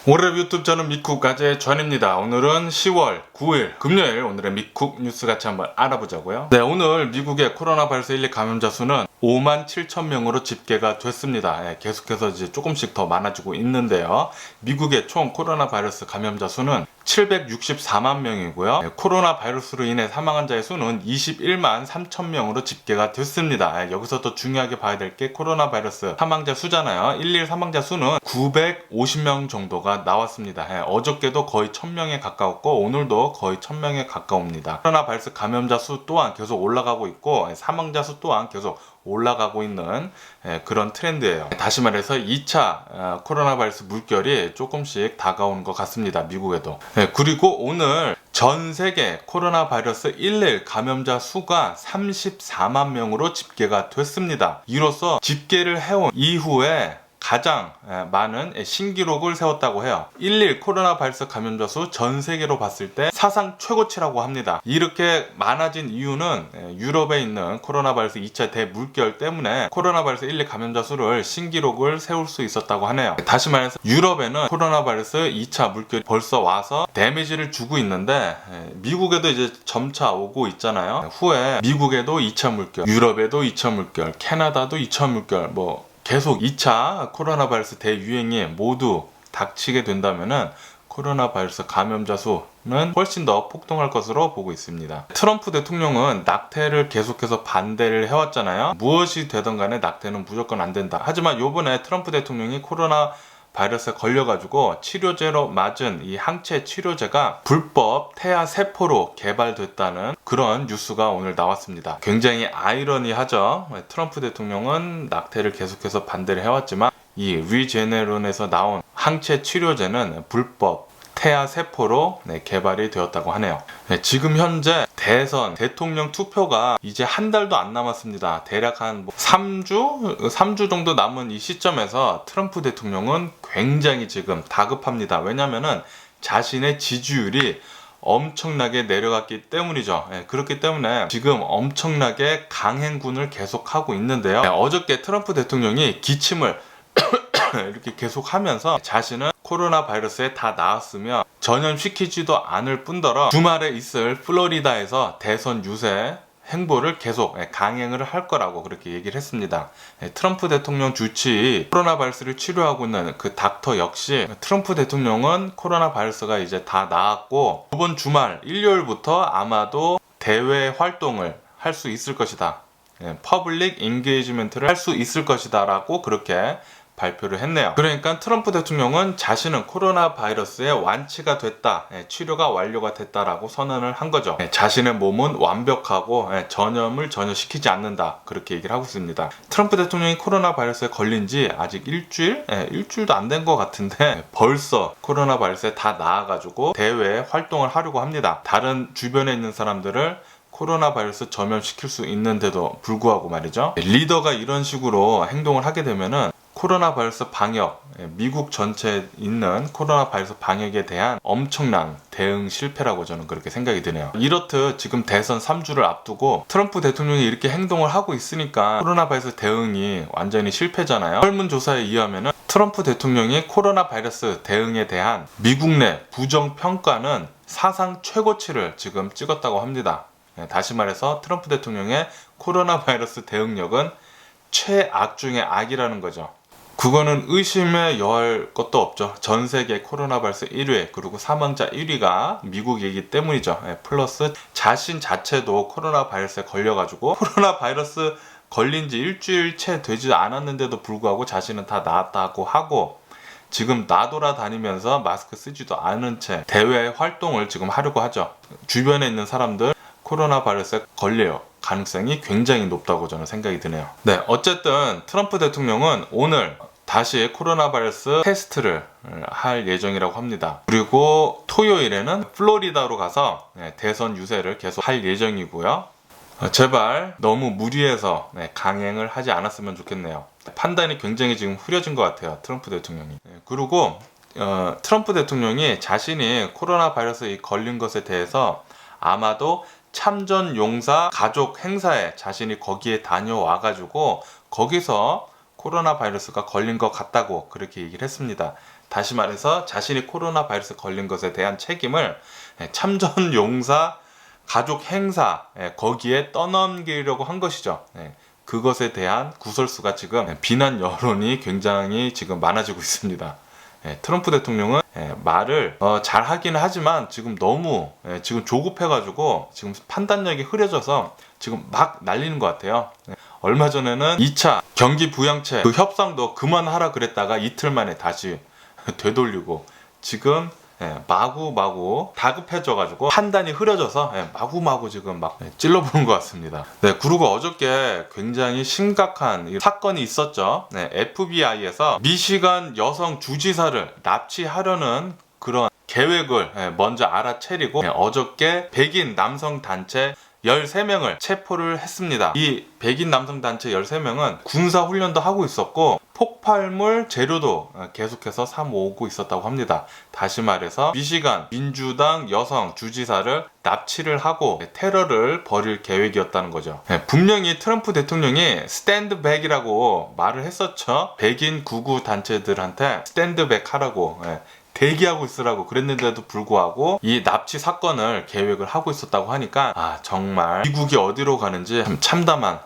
오늘 유튜브 저는 미쿡가제 전입니다. 오늘은 10월 9일 금요일 오늘의 미쿡 뉴스 같이 한번 알아보자고요. 네, 오늘 미국의 코로나 바이러스 1, 2 감염자 수는 57,000명으로 집계가 됐습니다. 계속해서 이제 조금씩 더 많아지고 있는데요. 미국의 총 코로나 바이러스 감염자 수는 764만 명이고요. 코로나 바이러스로 인해 사망한 자의 수는 21만 3천 명으로 집계가 됐습니다. 여기서 또 중요하게 봐야 될 게 코로나 바이러스 사망자 수잖아요. 1일 사망자 수는 950명 정도가 나왔습니다. 어저께도 거의 1000명에 가까웠고 오늘도 거의 1000명에 가까웁니다. 코로나 바이러스 감염자 수 또한 계속 올라가고 있고 사망자 수 또한 계속 올라가고 있는 그런 트렌드예요. 다시 말해서 2차 코로나 바이러스 물결이 조금씩 다가오는 것 같습니다. 미국에도. 그리고 오늘 전 세계 코로나 바이러스 1일 감염자 수가 34만 명으로 집계가 됐습니다. 이로써 집계를 해온 이후에 가장 많은 신기록을 세웠다고 해요. 1일 코로나 바이러스 감염자 수 전 세계로 봤을 때 사상 최고치라고 합니다. 이렇게 많아진 이유는 유럽에 있는 코로나 바이러스 2차 대물결 때문에 코로나 바이러스 1일 감염자 수를 신기록을 세울 수 있었다고 하네요. 다시 말해서 유럽에는 코로나 바이러스 2차 물결이 벌써 와서 데미지를 주고 있는데 미국에도 이제 점차 오고 있잖아요. 후에 미국에도 2차 물결, 유럽에도 2차 물결, 캐나다도 2차 물결, 계속 2차 코로나 바이러스 대유행이 모두 닥치게 된다면은 코로나 바이러스 감염자 수는 훨씬 더 폭등할 것으로 보고 있습니다. 트럼프 대통령은 낙태를 계속해서 반대를 해왔잖아요. 무엇이 되든 간에 낙태는 무조건 안 된다. 하지만 요번에 트럼프 대통령이 코로나 바이러스에 걸려가지고 치료제로 맞은 이 항체 치료제가 불법 태아 세포로 개발됐다는 그런 뉴스가 오늘 나왔습니다. 굉장히 아이러니하죠. 트럼프 대통령은 낙태를 계속해서 반대를 해왔지만 이 리제네론에서 나온 항체 치료제는 불법 태아 세포로 개발이 되었다고 하네요. 지금 현재 대선 대통령 투표가 이제 한 달도 안 남았습니다. 대략 한 3주 정도 남은 이 시점에서 트럼프 대통령은 굉장히 지금 다급합니다. 왜냐면은 자신의 지지율이 엄청나게 내려갔기 때문이죠. 그렇기 때문에 지금 엄청나게 강행군을 계속하고 있는데요. 어저께 트럼프 대통령이 기침을 이렇게 계속 하면서 자신은 코로나 바이러스에 다 나았으며 전염시키지도 않을 뿐더러 주말에 있을 플로리다에서 대선 유세 행보를 계속 강행을 할 거라고 그렇게 얘기를 했습니다. 트럼프 대통령 주치 코로나 바이러스를 치료하고 있는 그 닥터 역시 트럼프 대통령은 코로나 바이러스가 이제 다 나았고 이번 주말 일요일부터 아마도 대외 활동을 할 수 있을 것이다. 퍼블릭 인게이지먼트를 할 수 있을 것이다 라고 그렇게 발표를 했네요. 그러니까 트럼프 대통령은 자신은 코로나 바이러스의 완치가 됐다, 치료가 완료가 됐다라고 선언을 한 거죠. 자신의 몸은 완벽하고 전염을 전혀 시키지 않는다, 그렇게 얘기를 하고 있습니다. 트럼프 대통령이 코로나 바이러스에 걸린 지 아직 일주일도 안 된 것 같은데 벌써 코로나 바이러스에 다 나아가지고 대외 활동을 하려고 합니다. 다른 주변에 있는 사람들을 코로나 바이러스 전염시킬 수 있는데도 불구하고 말이죠. 리더가 이런 식으로 행동을 하게 되면은 코로나 바이러스 방역, 미국 전체에 있는 코로나 바이러스 방역에 대한 엄청난 대응 실패라고 저는 그렇게 생각이 드네요. 이렇듯 지금 대선 3주를 앞두고 트럼프 대통령이 이렇게 행동을 하고 있으니까 코로나 바이러스 대응이 완전히 실패잖아요. 설문조사에 의하면은 트럼프 대통령이 코로나 바이러스 대응에 대한 미국 내 부정평가는 사상 최고치를 지금 찍었다고 합니다. 다시 말해서 트럼프 대통령의 코로나 바이러스 대응력은 최악 중의 악이라는 거죠. 그거는 의심에 여할 것도 없죠. 전 세계 코로나 바이러스 1위 그리고 사망자 1위가 미국이기 때문이죠. 플러스 자신 자체도 코로나 바이러스에 걸려가지고 코로나 바이러스 걸린 지 일주일 채 되지 않았는데도 불구하고 자신은 다 나았다고 하고 지금 나돌아다니면서 마스크 쓰지도 않은 채 대외 활동을 지금 하려고 하죠. 주변에 있는 사람들 코로나 바이러스에 걸릴 가능성이 굉장히 높다고 저는 생각이 드네요. 네, 어쨌든 트럼프 대통령은 오늘 다시 코로나 바이러스 테스트를 할 예정이라고 합니다. 그리고 토요일에는 플로리다로 가서 대선 유세를 계속 할 예정이고요. 제발 너무 무리해서 강행을 하지 않았으면 좋겠네요. 판단이 굉장히 지금 흐려진 것 같아요. 트럼프 대통령이. 그리고 트럼프 대통령이 자신이 코로나 바이러스에 걸린 것에 대해서 아마도 참전용사 가족 행사에 자신이 거기에 다녀와가지고 거기서 코로나 바이러스가 걸린 것 같다고 그렇게 얘기를 했습니다. 다시 말해서 자신이 코로나 바이러스 걸린 것에 대한 책임을 참전용사 가족 행사 거기에 떠넘기려고 한 것이죠. 그것에 대한 구설수가 지금 비난 여론이 굉장히 지금 많아지고 있습니다. 트럼프 대통령은 말을 잘 하기는 하지만 지금 너무 지금 조급해가지고 지금 판단력이 흐려져서 지금 막 날리는 것 같아요. 얼마 전에는 2차 경기 부양책 그 협상도 그만하라 그랬다가 이틀 만에 다시 되돌리고 지금 마구마구 다급해져가지고 판단이 흐려져서 마구마구 지금 막 찔러보는 것 같습니다. 그리고 어저께 굉장히 심각한 사건이 있었죠. FBI에서 미시간 여성 주지사를 납치하려는 그런 계획을 먼저 알아채리고 어저께 백인 남성 단체 13명을 체포를 했습니다. 이 백인 남성 단체 13명은 군사 훈련도 하고 있었고 폭발물 재료도 계속해서 사모으고 있었다고 합니다. 다시 말해서 미시간 민주당 여성 주지사를 납치를 하고 테러를 벌일 계획이었다는 거죠. 분명히 트럼프 대통령이 스탠드백이라고 말을 했었죠. 백인 구구 단체들한테 스탠드백 하라고 대기하고 있으라고 그랬는데도 불구하고 이 납치 사건을 계획을 하고 있었다고 하니까 정말 미국이 어디로 가는지 참 참담한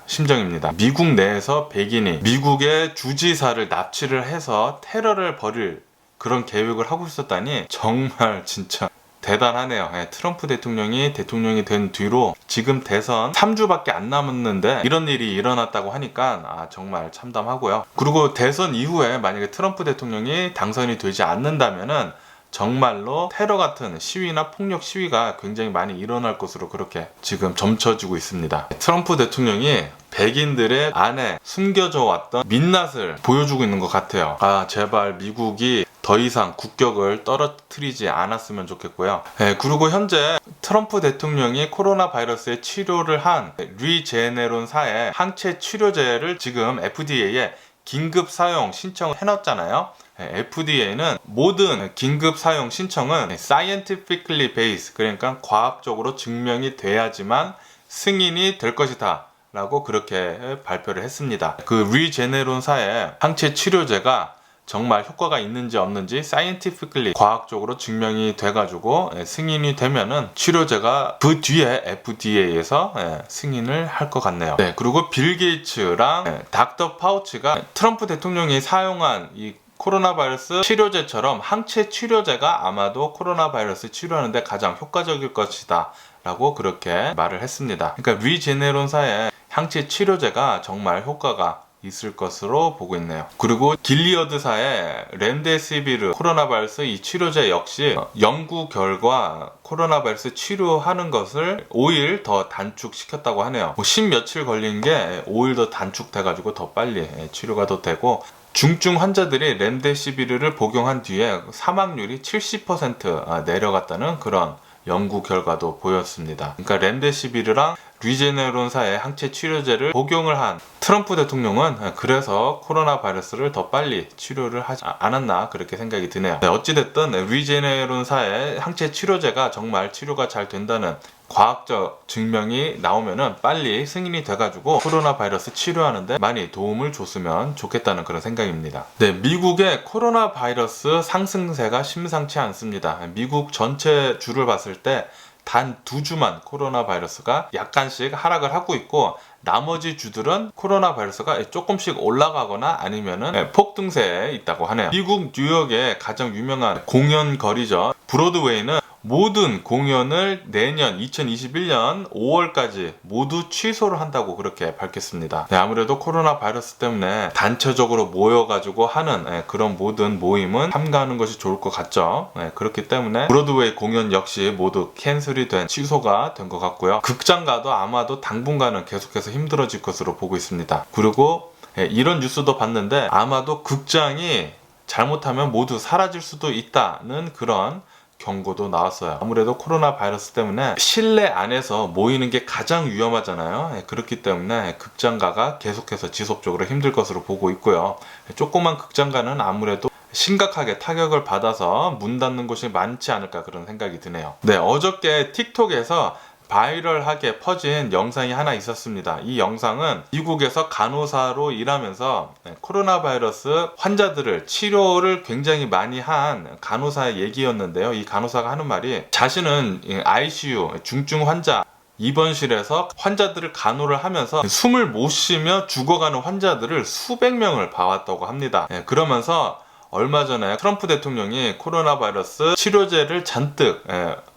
심정입니다. 미국 내에서 백인이 미국의 주지사를 납치를 해서 테러를 벌일 그런 계획을 하고 있었다니 정말 진짜 대단하네요. 트럼프 대통령이 된 뒤로 지금 대선 3주밖에 안 남았는데 이런 일이 일어났다고 하니까 정말 참담하고요. 그리고 대선 이후에 만약에 트럼프 대통령이 당선이 되지 않는다면은 정말로 테러 같은 시위나 폭력 시위가 굉장히 많이 일어날 것으로 그렇게 지금 점쳐지고 있습니다. 트럼프 대통령이 백인들의 안에 숨겨져 왔던 민낯을 보여주고 있는 것 같아요. 제발 미국이 더 이상 국격을 떨어뜨리지 않았으면 좋겠고요. 그리고 현재 트럼프 대통령이 코로나 바이러스의 치료를 한 리제네론사의 항체 치료제를 지금 FDA에 긴급 사용 신청을 해놨잖아요. FDA는 모든 긴급 사용 신청은 scientifically based, 그러니까 과학적으로 증명이 돼야지만 승인이 될 것이다 라고 그렇게 발표를 했습니다. 그 리제네론사의 항체 치료제가 정말 효과가 있는지 없는지 scientifically 과학적으로 증명이 돼가지고 승인이 되면은 치료제가 그 뒤에 FDA에서 승인을 할 것 같네요. 그리고 빌 게이츠랑 닥터 파우치가 트럼프 대통령이 사용한 이 코로나 바이러스 치료제처럼 항체 치료제가 아마도 코로나 바이러스 치료하는데 가장 효과적일 것이다 라고 그렇게 말을 했습니다. 그러니까 리제네론사의 항체 치료제가 정말 효과가 있을 것으로 보고 있네요. 그리고 길리어드사의 렘데시비르 코로나 바이러스 이 치료제 역시 연구 결과 코로나 바이러스 치료하는 것을 5일 더 단축시켰다고 하네요. 10 며칠 걸린 게 5일 더 단축돼가지고 더 빨리 치료가 더 되고 중증 환자들이 렘데시비르를 복용한 뒤에 사망률이 70% 내려갔다는 그런 연구 결과도 보였습니다. 그러니까 렘데시비르랑 리제네론사의 항체 치료제를 복용을 한 트럼프 대통령은 그래서 코로나 바이러스를 더 빨리 치료를 하지 않았나 그렇게 생각이 드네요. 어찌됐든 리제네론사의 항체 치료제가 정말 치료가 잘 된다는 과학적 증명이 나오면은 빨리 승인이 돼가지고 코로나 바이러스 치료하는데 많이 도움을 줬으면 좋겠다는 그런 생각입니다. 미국의 코로나 바이러스 상승세가 심상치 않습니다. 미국 전체 주를 봤을 때 단 2주만 코로나 바이러스가 약간씩 하락을 하고 있고 나머지 주들은 코로나 바이러스가 조금씩 올라가거나 아니면은 폭등세에 있다고 하네요. 미국 뉴욕의 가장 유명한 공연거리죠. 브로드웨이는 모든 공연을 내년 2021년 5월까지 모두 취소를 한다고 그렇게 밝혔습니다. 아무래도 코로나 바이러스 때문에 단체적으로 모여가지고 하는 그런 모든 모임은 참가하는 것이 좋을 것 같죠. 그렇기 때문에 브로드웨이 공연 역시 모두 캔슬이 된 취소가 된 것 같고요. 극장가도 아마도 당분간은 계속해서 힘들어질 것으로 보고 있습니다. 그리고 이런 뉴스도 봤는데 아마도 극장이 잘못하면 모두 사라질 수도 있다는 그런 경고도 나왔어요. 아무래도 코로나 바이러스 때문에 실내 안에서 모이는 게 가장 위험하잖아요. 그렇기 때문에 극장가가 계속해서 지속적으로 힘들 것으로 보고 있고요. 조그만 극장가는 아무래도 심각하게 타격을 받아서 문 닫는 곳이 많지 않을까 그런 생각이 드네요. 어저께 틱톡에서 바이럴하게 퍼진 영상이 하나 있었습니다. 이 영상은 미국에서 간호사로 일하면서 코로나 바이러스 환자들을 치료를 굉장히 많이 한 간호사의 얘기였는데요. 이 간호사가 하는 말이 자신은 ICU 중증 환자 입원실에서 환자들을 간호를 하면서 숨을 못 쉬며 죽어가는 환자들을 수백 명을 봐왔다고 합니다. 그러면서 얼마 전에 트럼프 대통령이 코로나 바이러스 치료제를 잔뜩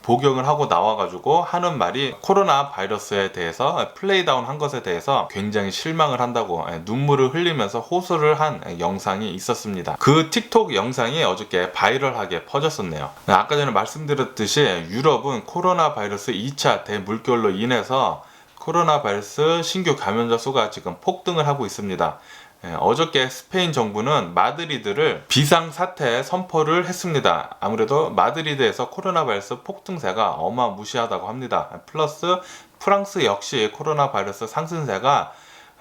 복용을 하고 나와가지고 하는 말이 코로나 바이러스에 대해서 플레이다운 한 것에 대해서 굉장히 실망을 한다고 눈물을 흘리면서 호소를 한 영상이 있었습니다. 그 틱톡 영상이 어저께 바이럴하게 퍼졌었네요. 아까 전에 말씀드렸듯이 유럽은 코로나 바이러스 2차 대물결로 인해서 코로나 바이러스 신규 감염자 수가 지금 폭등을 하고 있습니다. 어저께 스페인 정부는 마드리드를 비상사태 선포를 했습니다. 아무래도 마드리드에서 코로나 바이러스 폭등세가 어마무시하다고 합니다. 플러스 프랑스 역시 코로나 바이러스 상승세가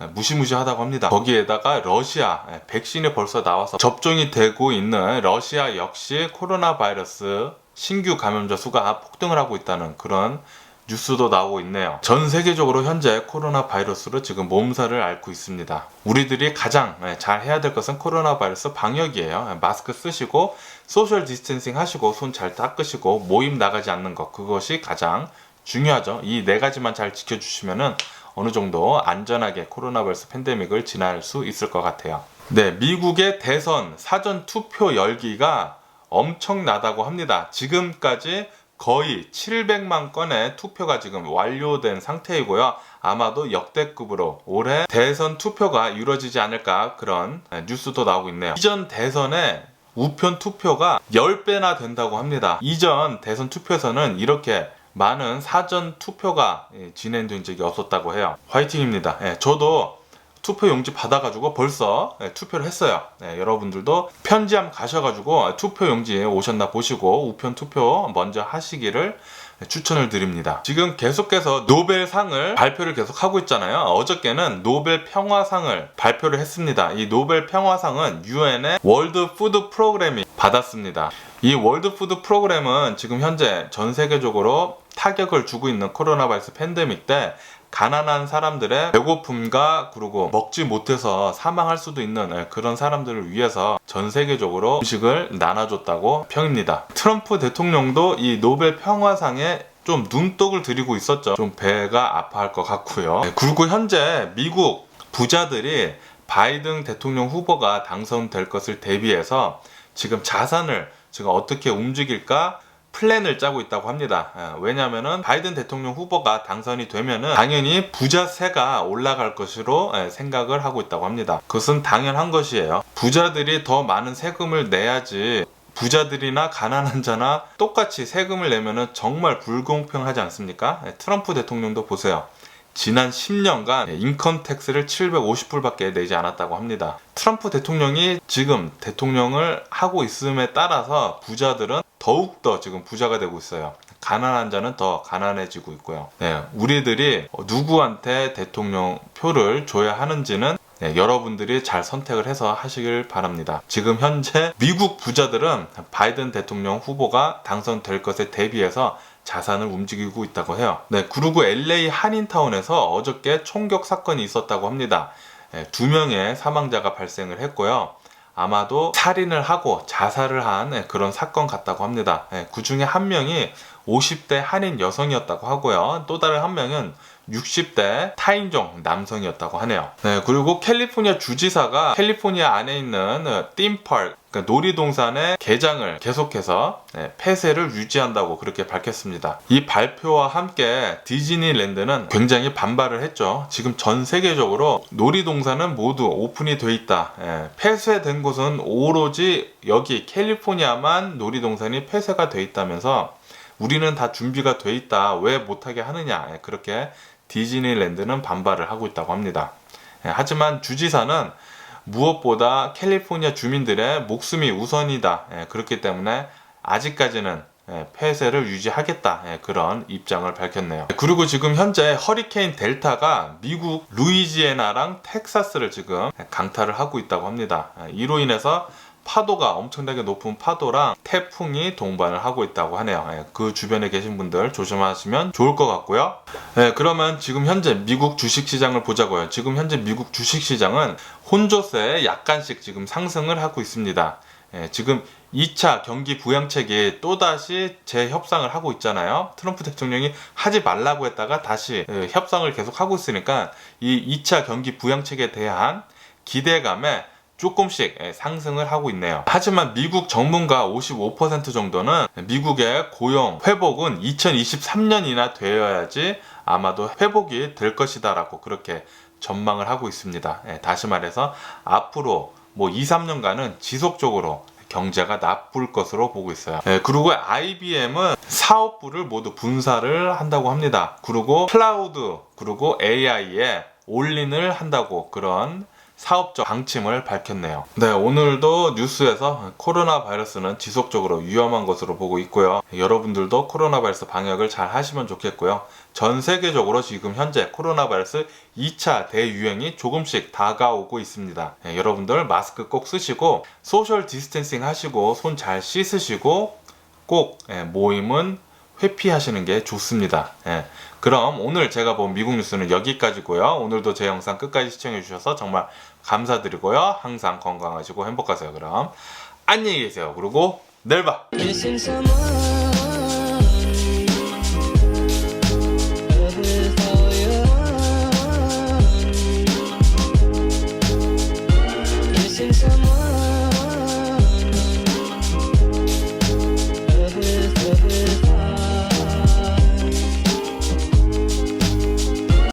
무시무시하다고 합니다. 거기에다가 러시아 백신이 벌써 나와서 접종이 되고 있는 러시아 역시 코로나 바이러스 신규 감염자 수가 폭등을 하고 있다는 그런 뉴스도 나오고 있네요. 전 세계적으로 현재 코로나 바이러스로 지금 몸살을 앓고 있습니다. 우리들이 가장 잘 해야 될 것은 코로나 바이러스 방역이에요. 마스크 쓰시고 소셜 디스텐싱 하시고 손 잘 닦으시고 모임 나가지 않는 것, 그것이 가장 중요하죠. 이 네 가지만 잘 지켜주시면은 어느 정도 안전하게 코로나 바이러스 팬데믹을 지날 수 있을 것 같아요. 네, 미국의 대선 사전 투표 열기가 엄청나다고 합니다. 지금까지 거의 700만 건의 투표가 지금 완료된 상태이고요. 아마도 역대급으로 올해 대선 투표가 이루어지지 않을까 그런 뉴스도 나오고 있네요. 이전 대선에 우편 투표가 10배나 된다고 합니다. 이전 대선 투표에서는 이렇게 많은 사전 투표가 진행된 적이 없었다고 해요. 화이팅입니다. 저도 투표 용지 받아가지고 벌써 투표를 했어요. 여러분들도 편지 한번 가셔가지고 투표 용지 오셨나 보시고 우편 투표 먼저 하시기를 추천을 드립니다. 지금 계속해서 노벨상을 발표를 계속 하고 있잖아요. 어저께는 노벨 평화상을 발표를 했습니다. 이 노벨 평화상은 유엔의 월드 푸드 프로그램이 받았습니다. 이 월드 푸드 프로그램은 지금 현재 전 세계적으로 타격을 주고 있는 코로나 바이러스 팬데믹 때 가난한 사람들의 배고픔과 그리고 먹지 못해서 사망할 수도 있는 그런 사람들을 위해서 전 세계적으로 음식을 나눠줬다고 평입니다. 트럼프 대통령도 이 노벨 평화상에 좀 눈독을 들이고 있었죠. 좀 배가 아파할 것 같고요. 그리고 현재 미국 부자들이 바이든 대통령 후보가 당선될 것을 대비해서 지금 자산을 지금 어떻게 움직일까 플랜을 짜고 있다고 합니다. 왜냐하면 바이든 대통령 후보가 당선이 되면은 당연히 부자세가 올라갈 것으로 생각을 하고 있다고 합니다. 그것은 당연한 것이에요. 부자들이 더 많은 세금을 내야지 부자들이나 가난한 자나 똑같이 세금을 내면은 정말 불공평하지 않습니까? 트럼프 대통령도 보세요. 지난 10년간 인컴 텍스를 750불밖에 내지 않았다고 합니다. 트럼프 대통령이 지금 대통령을 하고 있음에 따라서 부자들은 더욱더 지금 부자가 되고 있어요. 가난한 자는 더 가난해지고 있고요. 우리들이 누구한테 대통령 표를 줘야 하는지는 여러분들이 잘 선택을 해서 하시길 바랍니다. 지금 현재 미국 부자들은 바이든 대통령 후보가 당선될 것에 대비해서 자산을 움직이고 있다고 해요. 그리고 LA 한인타운에서 어저께 총격 사건이 있었다고 합니다. 2명의 사망자가 발생을 했고요. 아마도 살인을 하고 자살을 한 그런 사건 같다고 합니다. 그 중에 한 명이 50대 한인 여성이었다고 하고요. 또 다른 한 명은 60대 타인종 남성이었다고 하네요. 그리고 캘리포니아 주지사가 캘리포니아 안에 있는 띵파크, 그러니까 놀이동산의 개장을 계속해서 폐쇄를 유지한다고 그렇게 밝혔습니다. 이 발표와 함께 디즈니랜드는 굉장히 반발을 했죠. 지금 전 세계적으로 놀이동산은 모두 오픈이 돼 있다. 폐쇄된 곳은 오로지 여기 캘리포니아만 놀이동산이 폐쇄가 돼 있다면서 우리는 다 준비가 돼 있다. 왜 못하게 하느냐. 그렇게 디즈니랜드는 반발을 하고 있다고 합니다. 하지만 주지사는 무엇보다 캘리포니아 주민들의 목숨이 우선이다. 그렇기 때문에 아직까지는 폐쇄를 유지하겠다. 그런 입장을 밝혔네요. 그리고 지금 현재 허리케인 델타가 미국 루이지애나랑 텍사스를 지금 강타를 하고 있다고 합니다. 이로 인해서 파도가 엄청나게 높은 파도랑 태풍이 동반을 하고 있다고 하네요. 예, 그 주변에 계신 분들 조심하시면 좋을 것 같고요. 예, 그러면 지금 현재 미국 주식시장을 보자고요. 지금 현재 미국 주식시장은 혼조세 약간씩 지금 상승을 하고 있습니다. 예, 지금 2차 경기 부양책이 또다시 재협상을 하고 있잖아요. 트럼프 대통령이 하지 말라고 했다가 다시 협상을 계속 하고 있으니까 이 2차 경기 부양책에 대한 기대감에 조금씩 상승을 하고 있네요. 하지만 미국 전문가 55% 정도는 미국의 고용 회복은 2023년이나 되어야지 아마도 회복이 될 것이다 라고 그렇게 전망을 하고 있습니다. 다시 말해서 앞으로 2, 3년간은 지속적으로 경제가 나쁠 것으로 보고 있어요. 그리고 IBM은 사업부를 모두 분사를 한다고 합니다. 그리고 클라우드, 그리고 AI에 올인을 한다고 그런 사업적 방침을 밝혔네요. 네, 오늘도 뉴스에서 코로나 바이러스는 지속적으로 위험한 것으로 보고 있고요. 여러분들도 코로나 바이러스 방역을 잘 하시면 좋겠고요. 전 세계적으로 지금 현재 코로나 바이러스 2차 대유행이 조금씩 다가오고 있습니다. 여러분들 마스크 꼭 쓰시고 소셜 디스텐싱 하시고 손 잘 씻으시고 꼭 모임은 회피하시는 게 좋습니다. 그럼 오늘 제가 본 미국 뉴스는 여기까지고요. 오늘도 제 영상 끝까지 시청해 주셔서 정말 감사드리고요. 항상 건강하시고 행복하세요. 그럼 안녕히 계세요. 그리고 내일 봐.